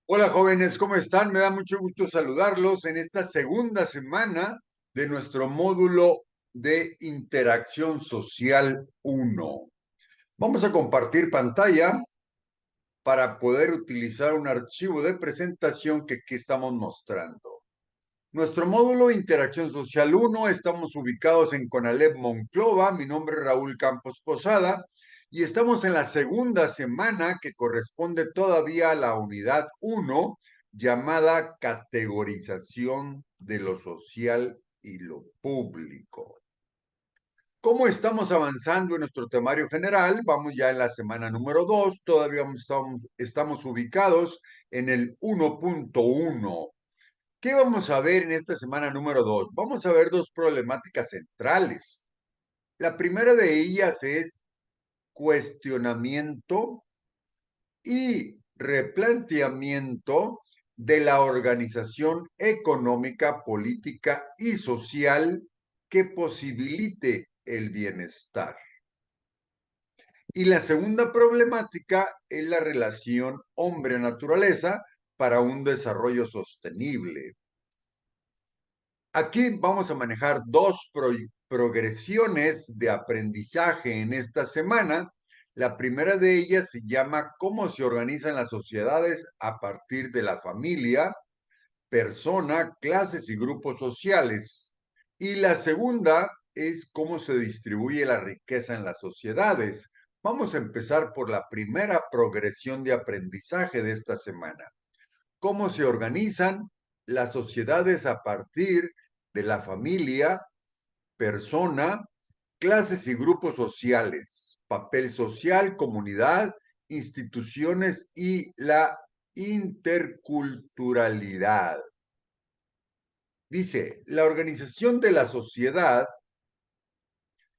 Hola jóvenes, ¿cómo están? Me da mucho gusto saludarlos en esta segunda semana de nuestro módulo de interacción social 1. Vamos a compartir pantalla para poder utilizar un archivo de presentación que aquí estamos mostrando. Nuestro módulo Interacción Social 1, estamos ubicados en Conalep Monclova. Mi nombre es Raúl Campos Posada y estamos en la segunda semana que corresponde todavía a la unidad 1 llamada categorización de lo social y lo público. ¿Cómo estamos avanzando en nuestro temario general? Vamos ya en la semana número 2, todavía estamos ubicados en el 1.1. ¿Qué vamos a ver en esta semana número 2? Vamos a ver dos problemáticas centrales. La primera de ellas es cuestionamiento y replanteamiento de la organización económica, política y social que posibilite el bienestar. Y la segunda problemática es la relación hombre-naturaleza para un desarrollo sostenible. Aquí vamos a manejar dos progresiones de aprendizaje en esta semana. La primera de ellas se llama cómo se organizan las sociedades a partir de la familia, persona, clases y grupos sociales. Y la segunda es cómo se distribuye la riqueza en las sociedades. Vamos a empezar por la primera progresión de aprendizaje de esta semana. ¿Cómo se organizan las sociedades a partir de la familia, persona, clases y grupos sociales, papel social, comunidad, instituciones y la interculturalidad? Dice, la organización de la sociedad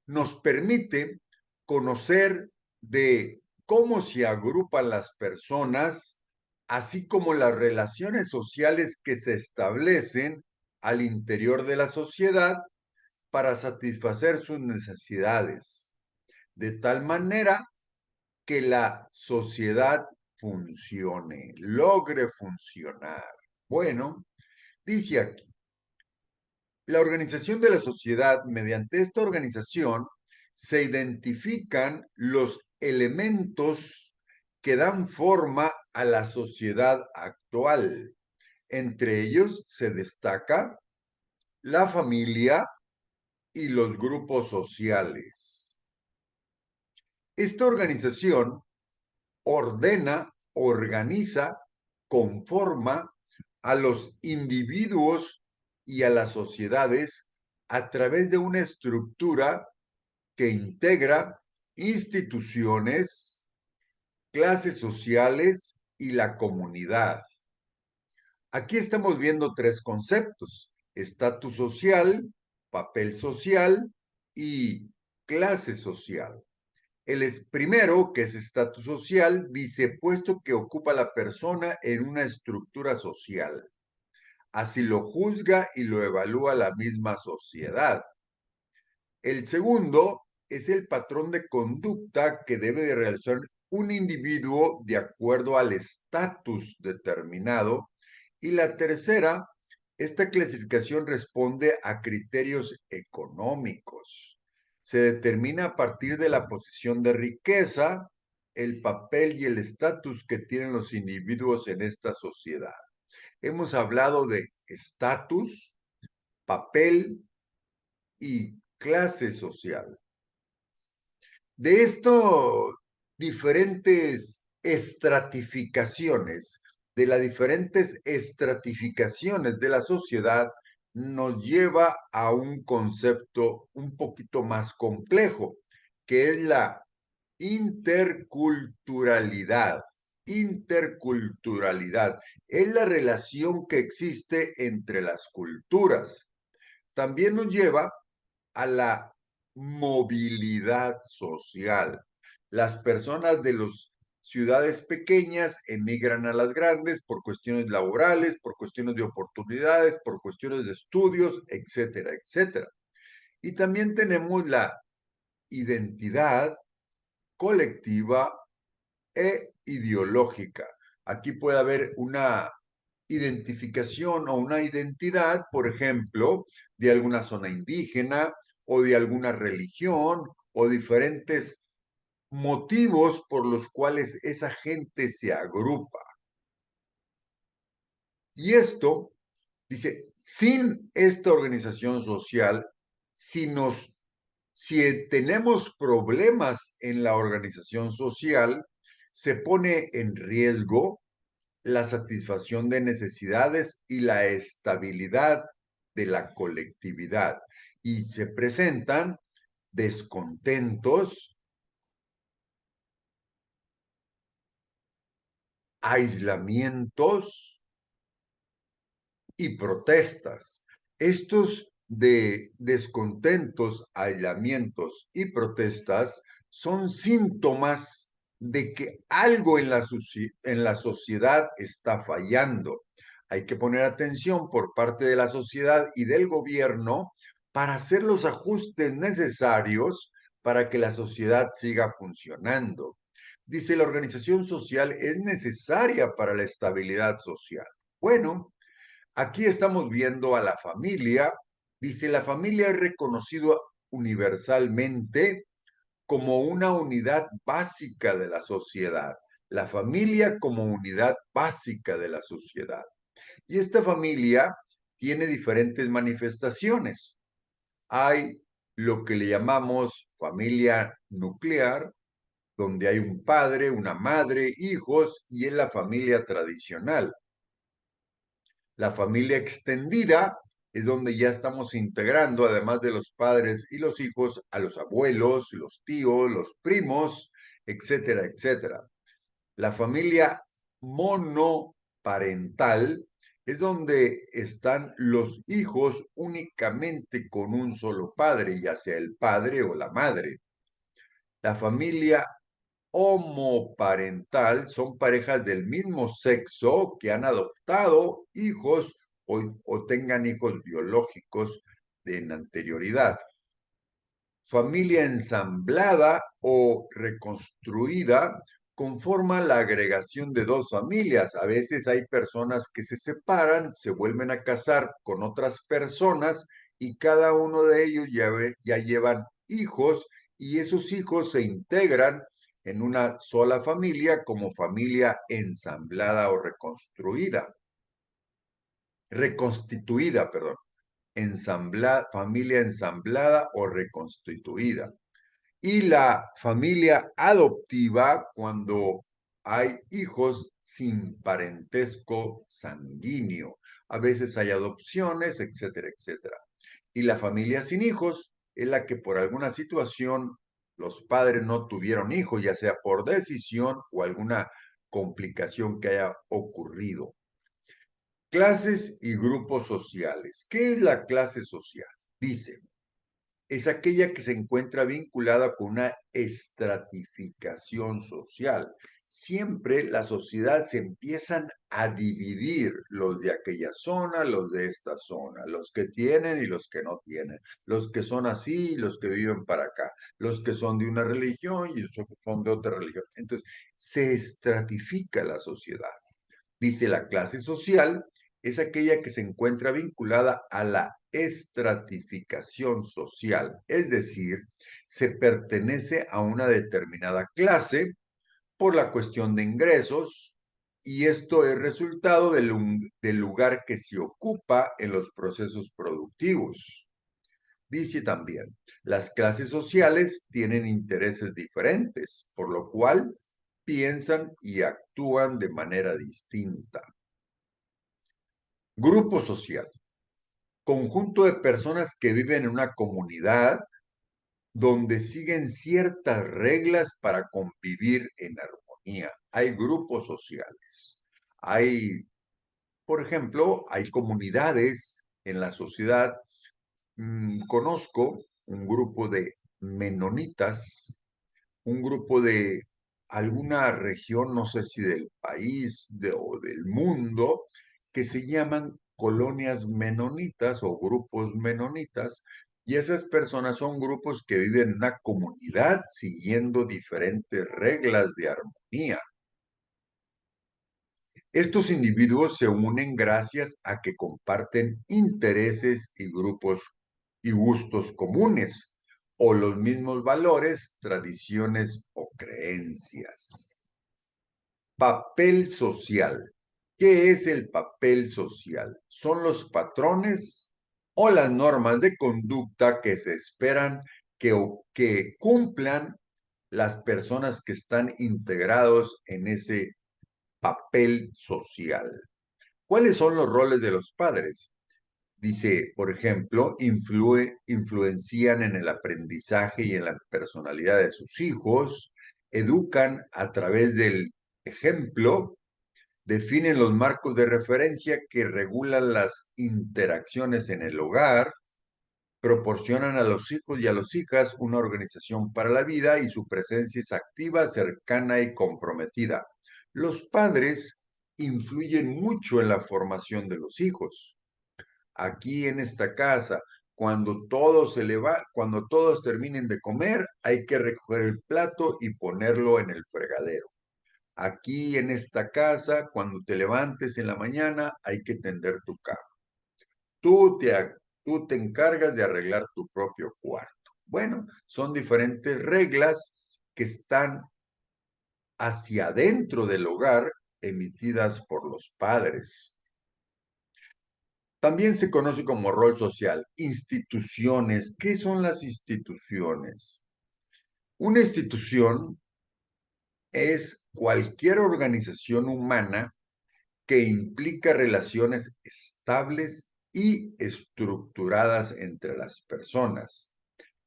nos permite conocer de cómo se agrupan las personas, así como las relaciones sociales que se establecen al interior de la sociedad para satisfacer sus necesidades, de tal manera que la sociedad funcione, logre funcionar. Bueno, dice aquí, la organización de la sociedad, mediante esta organización, se identifican los elementos que dan forma a la sociedad actual. Entre ellos se destaca la familia y los grupos sociales. Esta organización ordena, organiza, conforma a los individuos y a las sociedades a través de una estructura que integra instituciones, clases sociales y la comunidad. Aquí estamos viendo tres conceptos: estatus social, papel social y clase social. El primero, que es estatus social, dice puesto que ocupa la persona en una estructura social. Así lo juzga y lo evalúa la misma sociedad. El segundo es el patrón de conducta que debe de realizar un individuo de acuerdo al estatus determinado. Y la tercera, esta clasificación responde a criterios económicos. Se determina a partir de la posición de riqueza, el papel y el estatus que tienen los individuos en esta sociedad. Hemos hablado de estatus, papel y clase social. De estos diferentes estratificaciones, de las diferentes estratificaciones de la sociedad, nos lleva a un concepto un poquito más complejo, que es la interculturalidad. Interculturalidad es la relación que existe entre las culturas. También nos lleva a la movilidad social. Las personas de las ciudades pequeñas emigran a las grandes por cuestiones laborales, por cuestiones de oportunidades, por cuestiones de estudios, etcétera, etcétera. Y también tenemos la identidad colectiva e ideológica. Aquí puede haber una identificación o una identidad, por ejemplo, de alguna zona indígena o de alguna religión o diferentes motivos por los cuales esa gente se agrupa. Y esto, dice, sin esta organización social, si tenemos problemas en la organización social, se pone en riesgo la satisfacción de necesidades y la estabilidad de la colectividad. Y se presentan descontentos, aislamientos y protestas. Estos de descontentos, aislamientos y protestas son síntomas de que algo en la sociedad está fallando. Hay que poner atención por parte de la sociedad y del gobierno para hacer los ajustes necesarios para que la sociedad siga funcionando. Dice, la organización social es necesaria para la estabilidad social. Bueno, aquí estamos viendo a la familia. Dice, la familia es reconocido universalmente como una unidad básica de la sociedad. La familia como unidad básica de la sociedad. Y esta familia tiene diferentes manifestaciones. Hay lo que le llamamos familia nuclear, donde hay un padre, una madre, hijos, y es la familia tradicional. La familia extendida es donde ya estamos integrando, además de los padres y los hijos, a los abuelos, los tíos, los primos, etcétera, etcétera. La familia monoparental es donde están los hijos únicamente con un solo padre, ya sea el padre o la madre. La familia homoparental son parejas del mismo sexo que han adoptado hijos o tengan hijos biológicos en anterioridad. Familia ensamblada o reconstruida conforma la agregación de dos familias. A veces hay personas que se separan, se vuelven a casar con otras personas y cada uno de ellos ya llevan hijos y esos hijos se integran en una sola familia como familia ensamblada o reconstituida, perdón, familia ensamblada o reconstituida. Y la familia adoptiva cuando hay hijos sin parentesco sanguíneo. A veces hay adopciones, etcétera, etcétera. Y la familia sin hijos es la que por alguna situación los padres no tuvieron hijos, ya sea por decisión o alguna complicación que haya ocurrido. Clases y grupos sociales. ¿Qué es la clase social? Dice, es aquella que se encuentra vinculada con una estratificación social. Siempre la sociedad se empiezan a dividir, los de aquella zona, los de esta zona, los que tienen y los que no tienen, los que son así y los que viven para acá, los que son de una religión y los que son de otra religión. Entonces, se estratifica la sociedad. Dice, la clase social es aquella que se encuentra vinculada a la estratificación social, es decir, se pertenece a una determinada clase por la cuestión de ingresos y esto es resultado del lugar que se ocupa en los procesos productivos. Dice también, las clases sociales tienen intereses diferentes, por lo cual piensan y actúan de manera distinta. Grupo social, conjunto de personas que viven en una comunidad donde siguen ciertas reglas para convivir en armonía. Hay grupos sociales. Hay, por ejemplo, hay comunidades en la sociedad. Conozco un grupo de menonitas, un grupo de alguna región, no sé si del país o del mundo, que se llaman colonias menonitas o grupos menonitas, y esas personas son grupos que viven en una comunidad siguiendo diferentes reglas de armonía. Estos individuos se unen gracias a que comparten intereses y grupos y gustos comunes, o los mismos valores, tradiciones o creencias. Papel social. ¿Qué es el papel social? Son los patrones o las normas de conducta que se esperan que cumplan las personas que están integrados en ese papel social. ¿Cuáles son los roles de los padres? Dice, por ejemplo, influencian en el aprendizaje y en la personalidad de sus hijos, educan a través del ejemplo, definen los marcos de referencia que regulan las interacciones en el hogar, proporcionan a los hijos y a las hijas una organización para la vida y su presencia es activa, cercana y comprometida. Los padres influyen mucho en la formación de los hijos. Aquí en esta casa, cuando todos terminen de comer, hay que recoger el plato y ponerlo en el fregadero. Aquí en esta casa, cuando te levantes en la mañana, hay que tender tu cama. Tú te, tú te encargas de arreglar tu propio cuarto. Bueno, son diferentes reglas que están hacia adentro del hogar emitidas por los padres. También se conoce como rol social, instituciones. ¿Qué son las instituciones? Una institución es cualquier organización humana que implica relaciones estables y estructuradas entre las personas,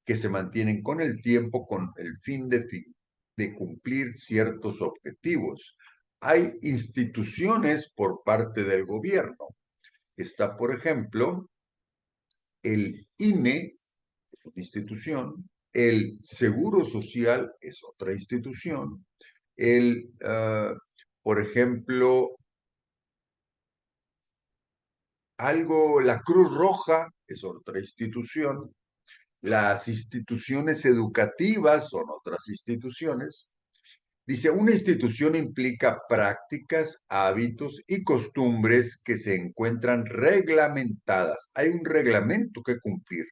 que se mantienen con el tiempo con el fin de cumplir ciertos objetivos. Hay instituciones por parte del gobierno. Está, por ejemplo, el INE, es una institución, el Seguro Social es otra institución, por ejemplo, la Cruz Roja es otra institución, las instituciones educativas son otras instituciones. Dice, una institución implica prácticas, hábitos y costumbres que se encuentran reglamentadas. Hay un reglamento que cumplir,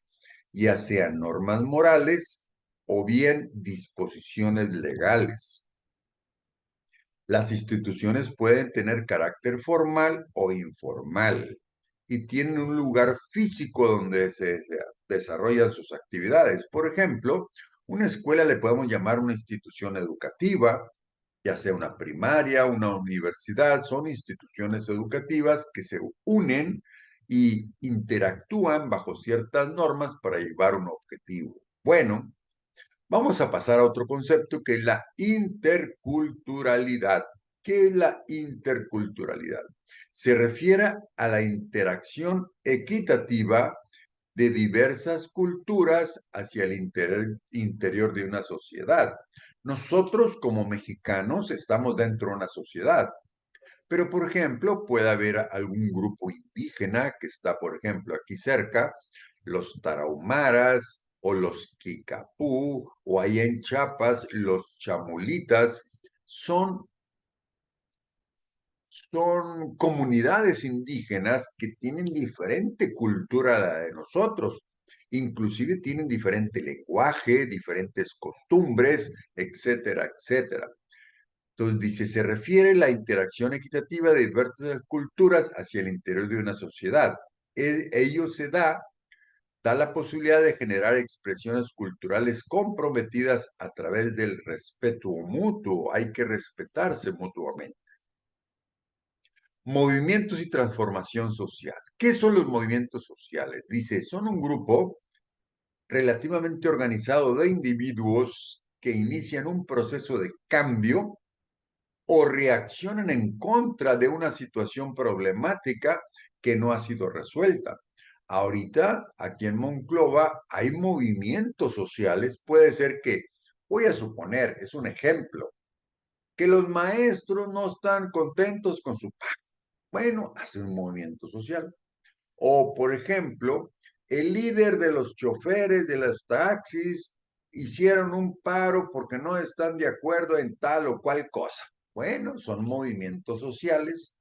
ya sean normas morales o bien disposiciones legales. Las instituciones pueden tener carácter formal o informal y tienen un lugar físico donde se desarrollan sus actividades. Por ejemplo, una escuela le podemos llamar una institución educativa, ya sea una primaria, una universidad, son instituciones educativas que se unen y interactúan bajo ciertas normas para llevar un objetivo. Bueno, vamos a pasar a otro concepto que es la interculturalidad. ¿Qué es la interculturalidad? Se refiere a la interacción equitativa de diversas culturas hacia el interior de una sociedad. Nosotros como mexicanos estamos dentro de una sociedad, pero por ejemplo puede haber algún grupo indígena que está, por ejemplo, aquí cerca, los tarahumaras o los kikapú, o allá en Chiapas, los chamulitas, son comunidades indígenas que tienen diferente cultura a la de nosotros, inclusive tienen diferente lenguaje, diferentes costumbres, etcétera, etcétera. Entonces dice, se refiere a la interacción equitativa de diversas culturas hacia el interior de una sociedad. Ello da la posibilidad de generar expresiones culturales comprometidas a través del respeto mutuo. Hay que respetarse mutuamente. Movimientos y transformación social. ¿Qué son los movimientos sociales? Dice, son un grupo relativamente organizado de individuos que inician un proceso de cambio o reaccionan en contra de una situación problemática que no ha sido resuelta. Ahorita, aquí en Monclova, hay movimientos sociales. Puede ser que, voy a suponer, es un ejemplo, que los maestros no están contentos con su pago. Bueno, hace un movimiento social. O, por ejemplo, el líder de los choferes de los taxis hicieron un paro porque no están de acuerdo en tal o cual cosa. Bueno, son movimientos sociales.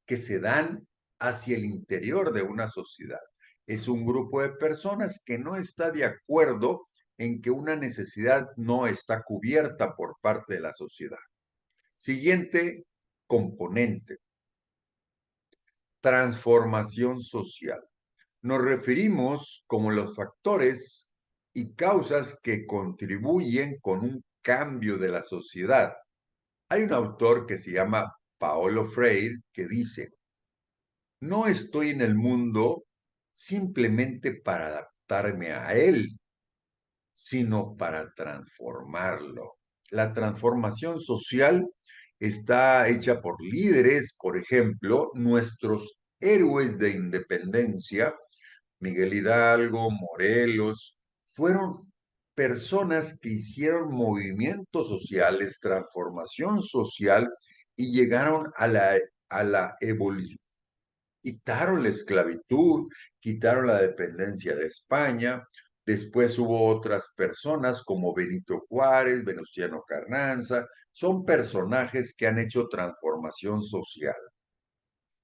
que se dan hacia el interior de una sociedad. Es un grupo de personas que no está de acuerdo en que una necesidad no está cubierta por parte de la sociedad. Siguiente componente, transformación social. Nos referimos como los factores y causas que contribuyen con un cambio de la sociedad. Hay un autor que se llama Paulo Freire que dice, no estoy en el mundo simplemente para adaptarme a él, sino para transformarlo. La transformación social está hecha por líderes, por ejemplo, nuestros héroes de independencia, Miguel Hidalgo, Morelos, fueron personas que hicieron movimientos sociales, transformación social y llegaron a la evolución. Quitaron la esclavitud, quitaron la dependencia de España. Después hubo otras personas como Benito Juárez, Venustiano Carranza. Son personajes que han hecho transformación social.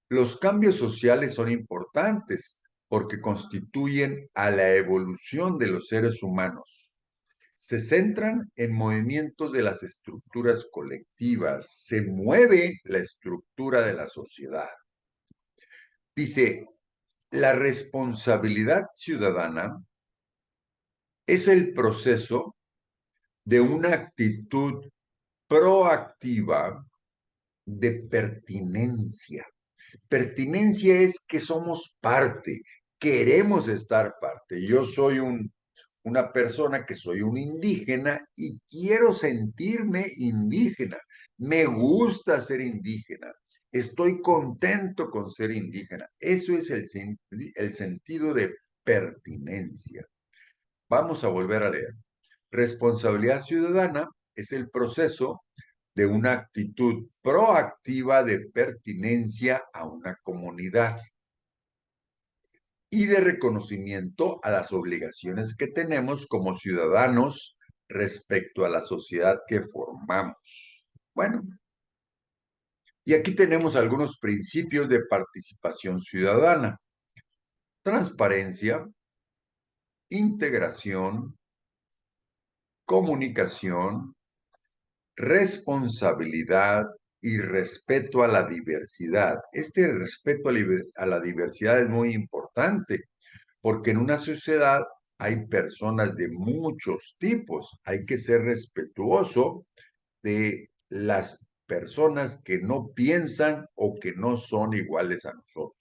Los cambios sociales son importantes porque constituyen a la evolución de los seres humanos. Se centran en movimientos de las estructuras colectivas, se mueve la estructura de la sociedad. Dice, la responsabilidad ciudadana es el proceso de una actitud proactiva de pertinencia. Pertinencia es que somos parte, queremos estar parte. Yo soy una persona que soy un indígena y quiero sentirme indígena. Me gusta ser indígena. Estoy contento con ser indígena. Eso es el sentido de pertinencia. Vamos a volver a leer. Responsabilidad ciudadana es el proceso de una actitud proactiva de pertinencia a una comunidad y de reconocimiento a las obligaciones que tenemos como ciudadanos respecto a la sociedad que formamos. Bueno, y aquí tenemos algunos principios de participación ciudadana. Transparencia, integración, comunicación, responsabilidad y respeto a la diversidad. Este respeto a la diversidad es muy importante porque en una sociedad hay personas de muchos tipos. Hay que ser respetuoso de las personas que no piensan o que no son iguales a nosotros.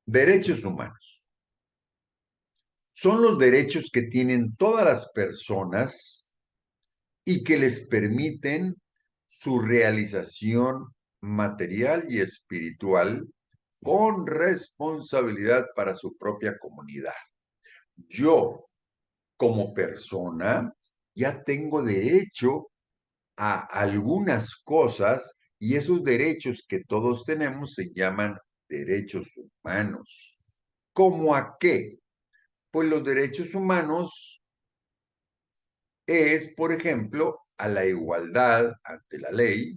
Derechos humanos. Son los derechos que tienen todas las personas y que les permiten su realización material y espiritual con responsabilidad para su propia comunidad. Yo, como persona, ya tengo derecho a algunas cosas y esos derechos que todos tenemos se llaman derechos humanos. ¿Cómo a qué? Pues los derechos humanos es, por ejemplo, a la igualdad ante la ley,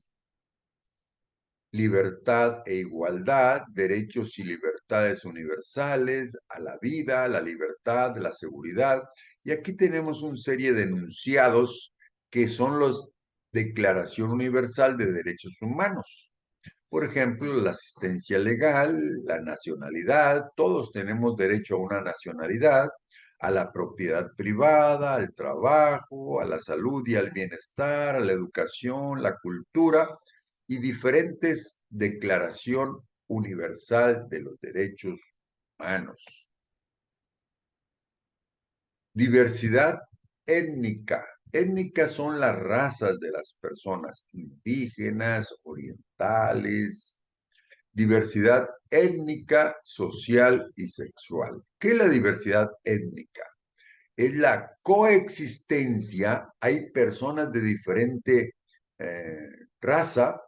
libertad e igualdad, derechos y libertades universales, a la vida, a la libertad, la seguridad. Y aquí tenemos una serie de enunciados que son los Declaración Universal de Derechos Humanos. Por ejemplo, la asistencia legal, la nacionalidad, todos tenemos derecho a una nacionalidad, a la propiedad privada, al trabajo, a la salud y al bienestar, a la educación, la cultura y diferentes declaración universal de los derechos humanos. Diversidad étnica. Étnicas son las razas de las personas indígenas, orientales. Diversidad étnica, social y sexual. ¿Qué es la diversidad étnica? Es la coexistencia, hay personas de diferente raza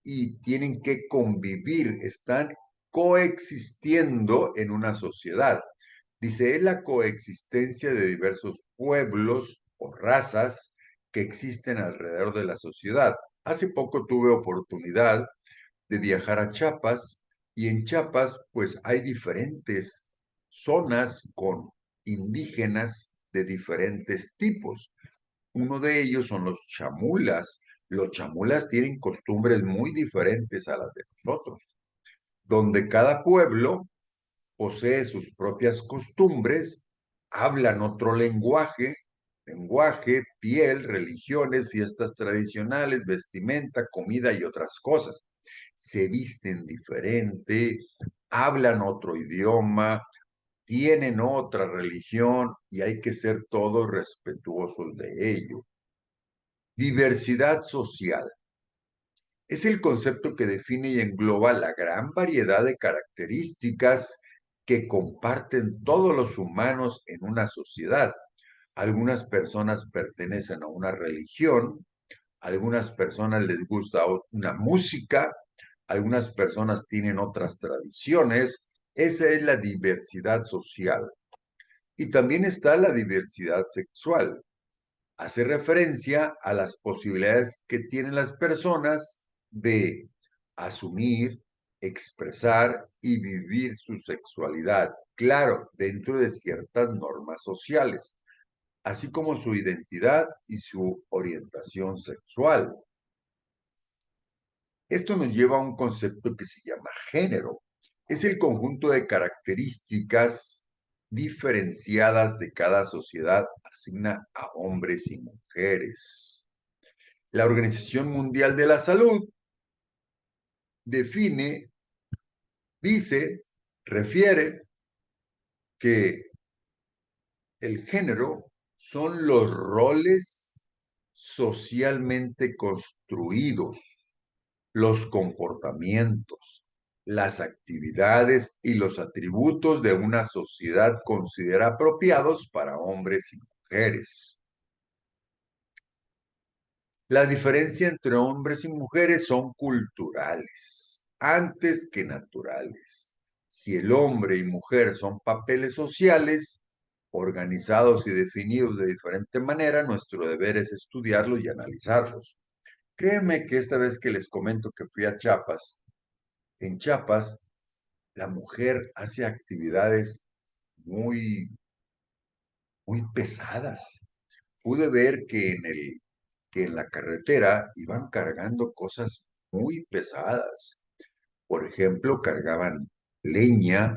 y tienen que convivir, están coexistiendo en una sociedad. Dice, es la coexistencia de diversos pueblos o razas que existen alrededor de la sociedad. Hace poco tuve oportunidad de viajar a Chiapas y en Chiapas pues hay diferentes zonas con indígenas de diferentes tipos. Uno de ellos son los chamulas. Los chamulas tienen costumbres muy diferentes a las de nosotros, donde cada pueblo posee sus propias costumbres, hablan otro lenguaje, piel, religiones, fiestas tradicionales, vestimenta, comida y otras cosas. Se visten diferente, hablan otro idioma, tienen otra religión y hay que ser todos respetuosos de ello. Diversidad social. Es el concepto que define y engloba la gran variedad de características que comparten todos los humanos en una sociedad. Algunas personas pertenecen a una religión, algunas personas les gusta una música, algunas personas tienen otras tradiciones. Esa es la diversidad social. Y también está la diversidad sexual. Hace referencia a las posibilidades que tienen las personas de asumir, expresar y vivir su sexualidad, claro, dentro de ciertas normas sociales, así como su identidad y su orientación sexual. Esto nos lleva a un concepto que se llama género. Es el conjunto de características diferenciadas de cada sociedad asigna a hombres y mujeres. La Organización Mundial de la Salud define, dice, refiere que el género son los roles socialmente construidos, los comportamientos, las actividades y los atributos de una sociedad considera apropiados para hombres y mujeres. La diferencia entre hombres y mujeres son culturales, antes que naturales. Si el hombre y mujer son papeles sociales, organizados y definidos de diferente manera, nuestro deber es estudiarlos y analizarlos. Créanme que esta vez que les comento que fui a Chiapas, en Chiapas, la mujer hace actividades muy, muy pesadas. Pude ver que en la carretera iban cargando cosas muy pesadas. Por ejemplo, cargaban leña,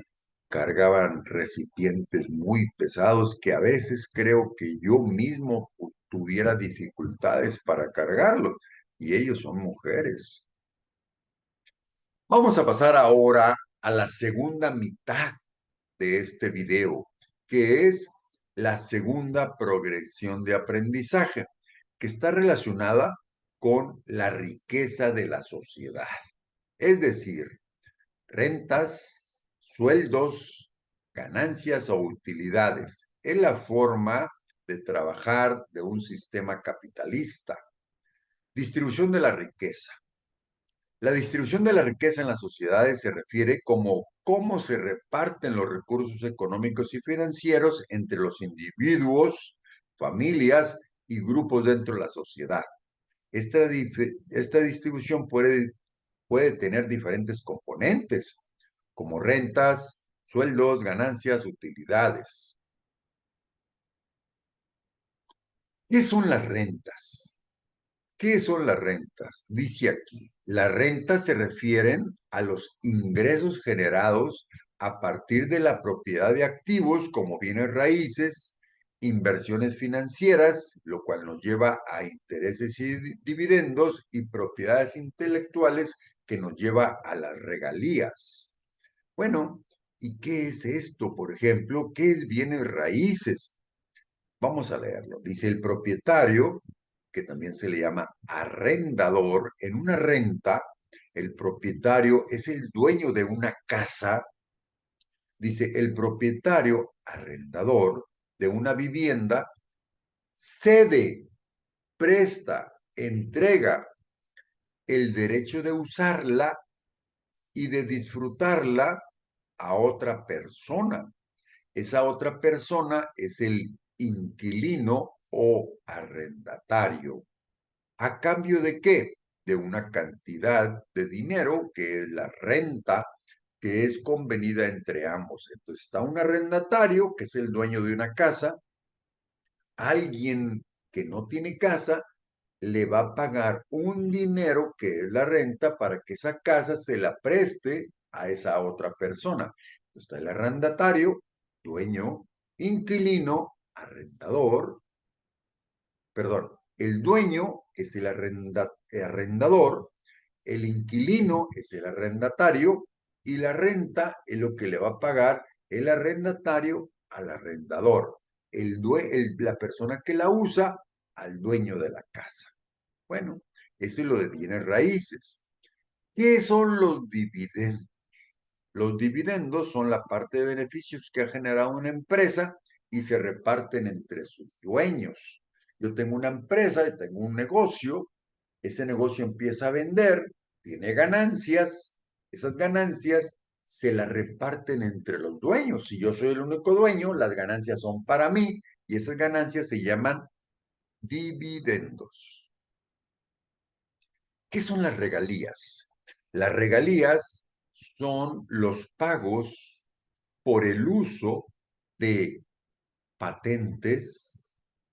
cargaban recipientes muy pesados que a veces creo que yo mismo tuviera dificultades para cargarlos. Y ellos son mujeres. Vamos a pasar ahora a la segunda mitad de este video, que es la segunda progresión de aprendizaje, que está relacionada con la riqueza de la sociedad. Es decir, rentas, sueldos, ganancias o utilidades. Es la forma de trabajar de un sistema capitalista. Distribución de la riqueza. La distribución de la riqueza en las sociedades se refiere como cómo se reparten los recursos económicos y financieros entre los individuos, familias y grupos dentro de la sociedad. Esta distribución puede tener diferentes componentes, como rentas, sueldos, ganancias, utilidades. ¿Qué son las rentas? ¿Qué son las rentas? Dice aquí, las rentas se refieren a los ingresos generados a partir de la propiedad de activos como bienes raíces, inversiones financieras, lo cual nos lleva a intereses y dividendos y propiedades intelectuales que nos lleva a las regalías. Bueno, ¿y qué es esto? Por ejemplo, ¿qué es bienes raíces? Vamos a leerlo. Dice el propietario, que también se le llama arrendador, en una renta, el propietario es el dueño de una casa. Dice el propietario arrendador de una vivienda cede, presta, entrega el derecho de usarla y de disfrutarla a otra persona. Esa otra persona es el inquilino o arrendatario. ¿A cambio de qué? de una cantidad de dinero que es la renta que es convenida entre ambos. Entonces está un arrendatario, que es el dueño de una casa, alguien que no tiene casa le va a pagar un dinero que es la renta para que esa casa se la preste a esa otra persona. Está el arrendatario, dueño, inquilino, arrendador, perdón, el dueño es el arrendador, el inquilino es el arrendatario y la renta es lo que le va a pagar el arrendatario al arrendador, la persona que la usa al dueño de la casa. Bueno, eso es lo de bienes raíces. ¿Qué son los dividendos? Los dividendos son la parte de beneficios que ha generado una empresa y se reparten entre sus dueños. Yo tengo una empresa, y tengo un negocio, ese negocio empieza a vender, tiene ganancias, esas ganancias se las reparten entre los dueños. Si yo soy el único dueño, las ganancias son para mí y esas ganancias se llaman dividendos. ¿Qué son las regalías? Las regalías son los pagos por el uso de patentes,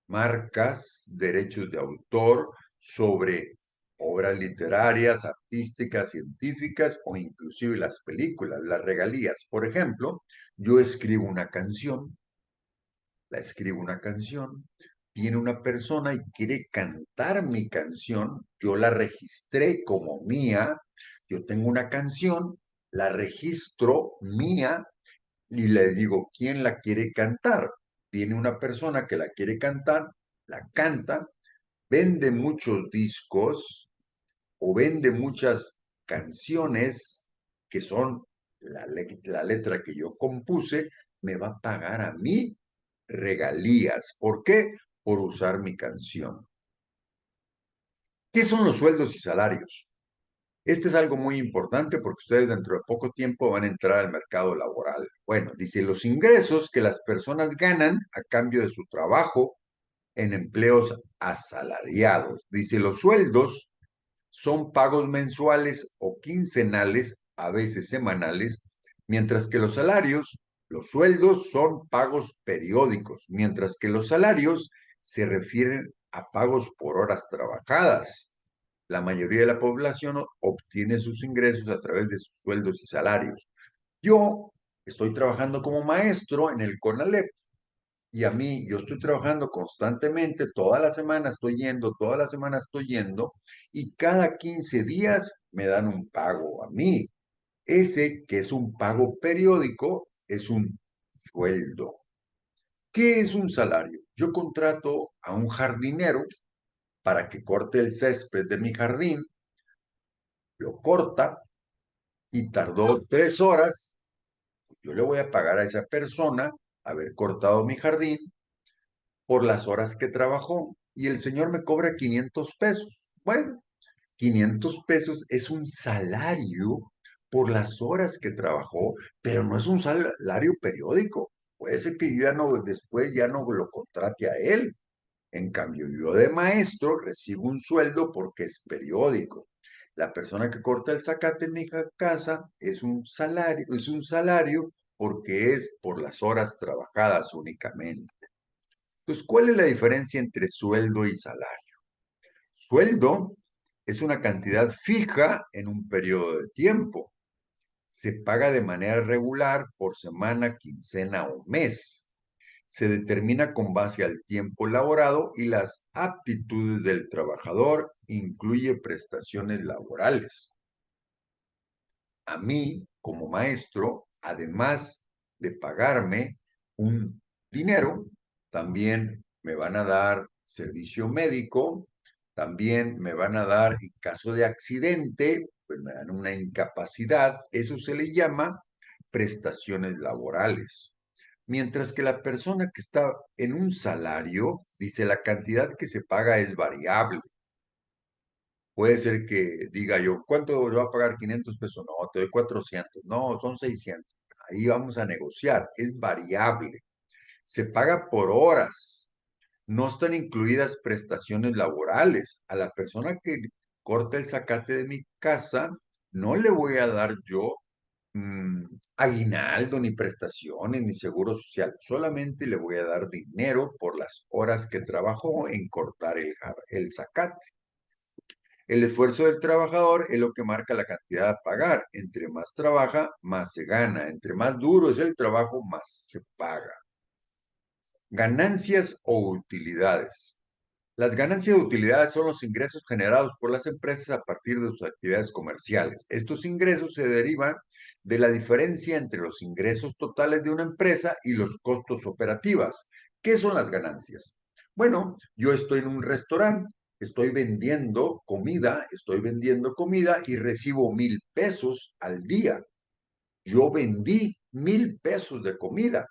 marcas, derechos de autor sobre obras literarias, artísticas, científicas o inclusive las películas, las regalías. Por ejemplo, yo escribo una canción, viene una persona y quiere cantar mi canción, yo la registré como mía, yo tengo una canción, la registro mía y le digo, ¿quién la quiere cantar? Viene una persona que la quiere cantar, la canta, vende muchos discos o vende muchas canciones que son la letra que yo compuse, me va a pagar a mí regalías. ¿Por qué? Por usar mi canción. ¿Qué son los sueldos y salarios? Este es algo muy importante porque ustedes dentro de poco tiempo van a entrar al mercado laboral. Bueno, dice los ingresos que las personas ganan a cambio de su trabajo en empleos asalariados. Dice los sueldos son pagos mensuales o quincenales, a veces semanales, mientras que los sueldos son pagos periódicos, mientras que los salarios se refieren a pagos por horas trabajadas. La mayoría de la población obtiene sus ingresos a través de sus sueldos y salarios. Yo estoy trabajando como maestro en el CONALEP y a mí, yo estoy trabajando constantemente, toda la semana estoy yendo, toda la semana estoy yendo, y cada 15 días me dan un pago a mí. Ese que es un pago periódico es un sueldo. ¿Qué es un salario? Yo contrato a un jardinero para que corte el césped de mi jardín, lo corta y tardó 3 horas. Yo le voy a pagar a esa persona haber cortado mi jardín por las horas que trabajó y el señor me cobra 500 pesos. Bueno, 500 pesos es un salario por las horas que trabajó, pero no es un salario periódico. Puede ser que yo ya no, después ya no lo contrate a él. En cambio, yo de maestro recibo un sueldo porque es periódico. La persona que corta el zacate en mi casa es un salario porque es por las horas trabajadas únicamente. Entonces, ¿cuál es la diferencia entre sueldo y salario? Sueldo es una cantidad fija en un periodo de tiempo. Se paga de manera regular por semana, quincena o mes. Se determina con base al tiempo laborado y las aptitudes del trabajador, incluye prestaciones laborales. A mí, como maestro, además de pagarme un dinero, también me van a dar servicio médico, también me van a dar, en caso de accidente, pues me dan una incapacidad, eso se le llama prestaciones laborales. Mientras que la persona que está en un salario, dice la cantidad que se paga es variable. Puede ser que diga yo, ¿cuánto le va a pagar? 500 pesos. No, te doy 400. No, son 600. Ahí vamos a negociar. Es variable. Se paga por horas. No están incluidas prestaciones laborales. A la persona que corta el zacate de mi casa, no le voy a dar yo aguinaldo, ni prestaciones, ni seguro social. Solamente le voy a dar dinero por las horas que trabajó en cortar el zacate. El esfuerzo del trabajador es lo que marca la cantidad a pagar. Entre más trabaja, más se gana. Entre más duro es el trabajo, más se paga. Ganancias o utilidades. Las ganancias de utilidades son los ingresos generados por las empresas a partir de sus actividades comerciales. Estos ingresos se derivan de la diferencia entre los ingresos totales de una empresa y los costos operativos. ¿Qué son las ganancias? Bueno, yo estoy en un restaurante, estoy vendiendo comida y recibo 1,000 pesos al día. Yo vendí 1,000 pesos de comida,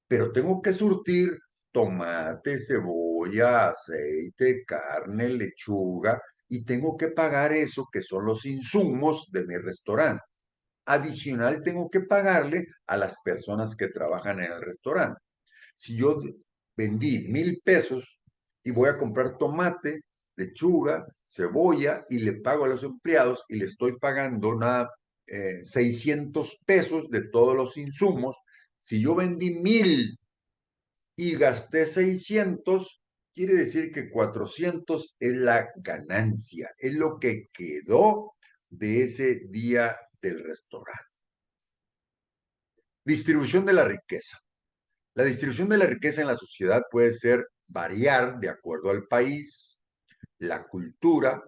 pero tengo que surtir tomate, cebolla, aceite, carne, lechuga, y tengo que pagar eso que son los insumos de mi restaurante. Adicional, tengo que pagarle a las personas que trabajan en el restaurante. Si yo vendí 1,000 pesos y voy a comprar tomate, lechuga, cebolla y le pago a los empleados y le estoy pagando 600 pesos de todos los insumos. Si yo vendí 1,000 y gasté 600, quiere decir que 400 es la ganancia, es lo que quedó de ese día del restaurante. Distribución de la riqueza. La distribución de la riqueza en la sociedad puede variar de acuerdo al país, la cultura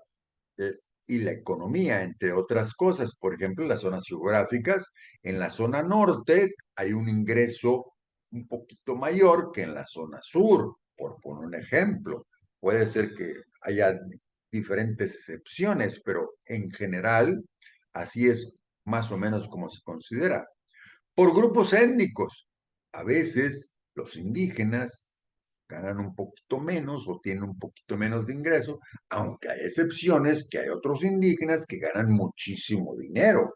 y la economía, entre otras cosas. Por ejemplo, en las zonas geográficas, en la zona norte hay un ingreso un poquito mayor que en la zona sur, por poner un ejemplo. Puede ser que haya diferentes excepciones, pero en general así es más o menos como se considera. Por grupos étnicos, a veces los indígenas ganan un poquito menos o tienen un poquito menos de ingreso, aunque hay excepciones que hay otros indígenas que ganan muchísimo dinero,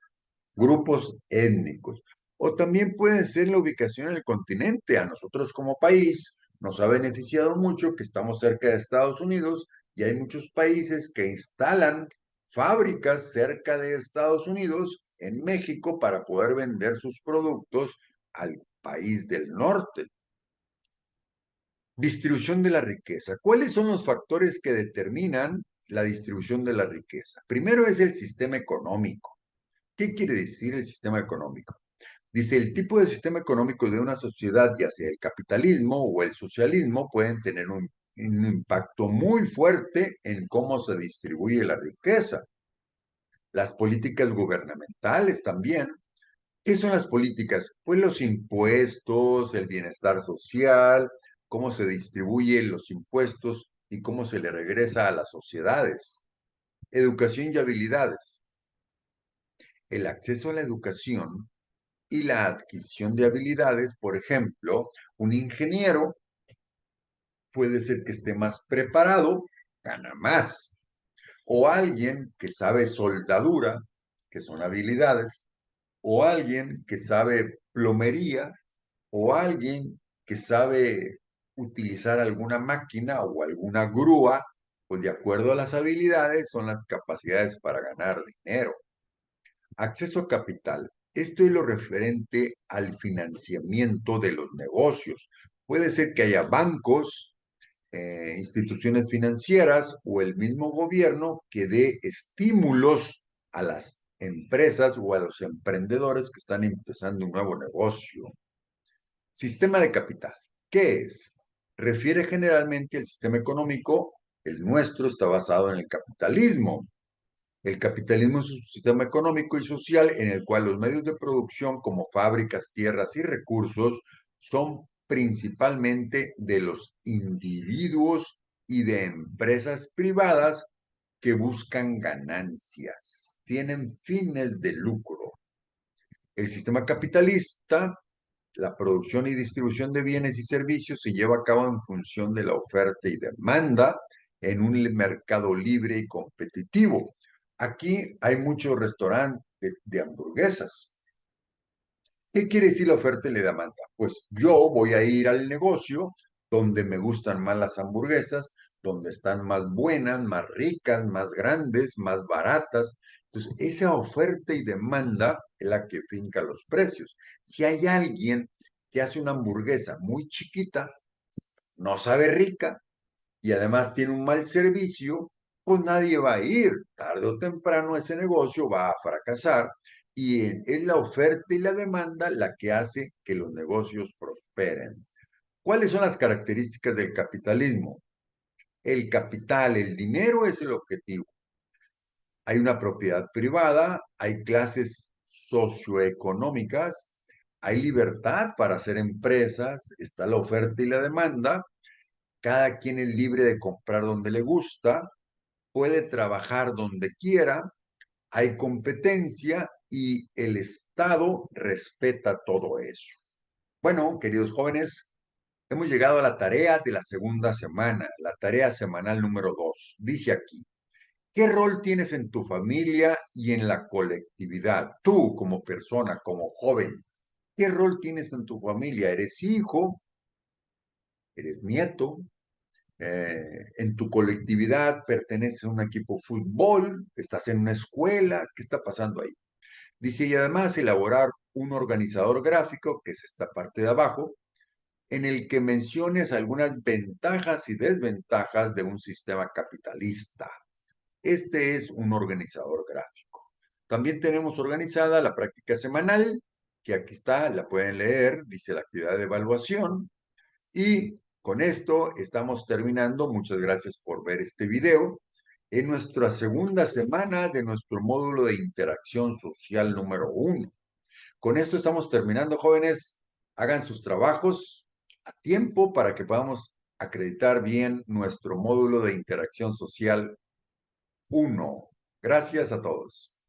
grupos étnicos. O también puede ser la ubicación en el continente. A nosotros como país nos ha beneficiado mucho que estamos cerca de Estados Unidos y hay muchos países que instalan fábricas cerca de Estados Unidos, en México, para poder vender sus productos al país del norte. Distribución de la riqueza. ¿Cuáles son los factores que determinan la distribución de la riqueza? Primero es el sistema económico. ¿Qué quiere decir el sistema económico? Dice, el tipo de sistema económico de una sociedad, ya sea el capitalismo o el socialismo, pueden tener un impacto muy fuerte en cómo se distribuye la riqueza. Las políticas gubernamentales también. ¿Qué son las políticas? Pues los impuestos, el bienestar social, cómo se distribuyen los impuestos y cómo se le regresa a las sociedades. Educación y habilidades. El acceso a la educación y la adquisición de habilidades. Por ejemplo, un ingeniero puede ser que esté más preparado, gana más. O alguien que sabe soldadura, que son habilidades, o alguien que sabe plomería, o alguien que sabe utilizar alguna máquina o alguna grúa, pues de acuerdo a las habilidades son las capacidades para ganar dinero. Acceso a capital. Esto es lo referente al financiamiento de los negocios. Puede ser que haya bancos, instituciones financieras o el mismo gobierno que dé estímulos a las empresas o a los emprendedores que están empezando un nuevo negocio. Sistema de capital. ¿Qué es? Refiere generalmente al sistema económico. El nuestro está basado en el capitalismo. El capitalismo es un sistema económico y social en el cual los medios de producción como fábricas, tierras y recursos son principalmente de los individuos y de empresas privadas que buscan ganancias, tienen fines de lucro. El sistema capitalista, la producción y distribución de bienes y servicios se lleva a cabo en función de la oferta y demanda en un mercado libre y competitivo. Aquí hay muchos restaurantes de hamburguesas. ¿Qué quiere decir la oferta y la demanda? Pues yo voy a ir al negocio donde me gustan más las hamburguesas, donde están más buenas, más ricas, más grandes, más baratas. Entonces, esa oferta y demanda es la que finca los precios. Si hay alguien que hace una hamburguesa muy chiquita, no sabe rica y además tiene un mal servicio, pues nadie va a ir. Tarde o temprano ese negocio va a fracasar y es la oferta y la demanda la que hace que los negocios prosperen. ¿Cuáles son las características del capitalismo? El capital, el dinero es el objetivo. Hay una propiedad privada, hay clases socioeconómicas, hay libertad para hacer empresas, está la oferta y la demanda, cada quien es libre de comprar donde le gusta, puede trabajar donde quiera, hay competencia y el Estado respeta todo eso. Bueno, queridos jóvenes, hemos llegado a la tarea de la segunda semana, la tarea semanal número 2. Dice aquí, ¿qué rol tienes en tu familia y en la colectividad? Tú como persona, como joven, ¿qué rol tienes en tu familia? ¿Eres hijo? ¿Eres nieto? En tu colectividad perteneces a un equipo de fútbol, estás en una escuela, ¿qué está pasando ahí? Dice, y además elaborar un organizador gráfico, que es esta parte de abajo, en el que menciones algunas ventajas y desventajas de un sistema capitalista. Este es un organizador gráfico. También tenemos organizada la práctica semanal, que aquí está, la pueden leer, dice la actividad de evaluación. Y con esto estamos terminando. Muchas gracias por ver este video. En nuestra segunda semana de nuestro módulo de interacción social número 1. Con esto estamos terminando, jóvenes. Hagan sus trabajos a tiempo para que podamos acreditar bien nuestro módulo de interacción social 1. Gracias a todos.